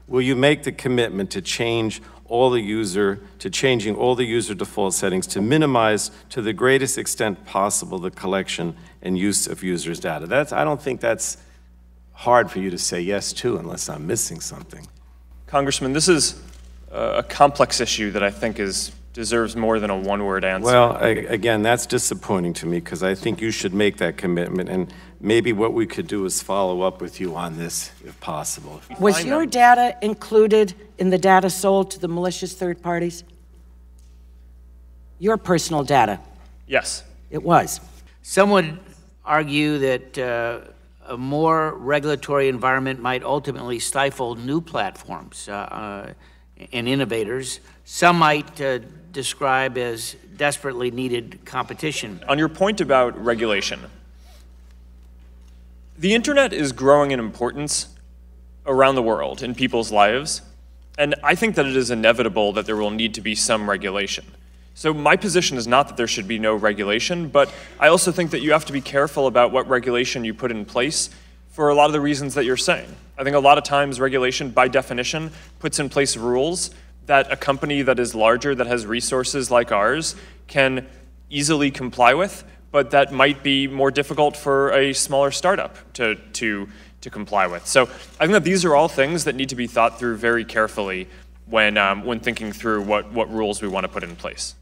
Will you make the commitment to changing all the user default settings to minimize to the greatest extent possible the collection and use of users' data? I don't think that's hard for you to say yes to unless I'm missing something. Congressman, this is a complex issue that I think deserves more than a one-word answer. Well, again, that's disappointing to me because I think you should make that commitment, and maybe what we could do is follow up with you on this, if possible. Was your data included in the data sold to the malicious third parties? Your personal data? Yes. It was. Some would argue that a more regulatory environment might ultimately stifle new platforms and innovators. Some might describe as desperately needed competition. On your point about regulation, the internet is growing in importance around the world in people's lives, and I think that it is inevitable that there will need to be some regulation. So my position is not that there should be no regulation, but I also think that you have to be careful about what regulation you put in place for a lot of the reasons that you're saying. I think a lot of times regulation, by definition, puts in place rules that a company that is larger, that has resources like ours, can easily comply with, but that might be more difficult for a smaller startup to comply with. So I think that these are all things that need to be thought through very carefully when thinking through what rules we want to put in place.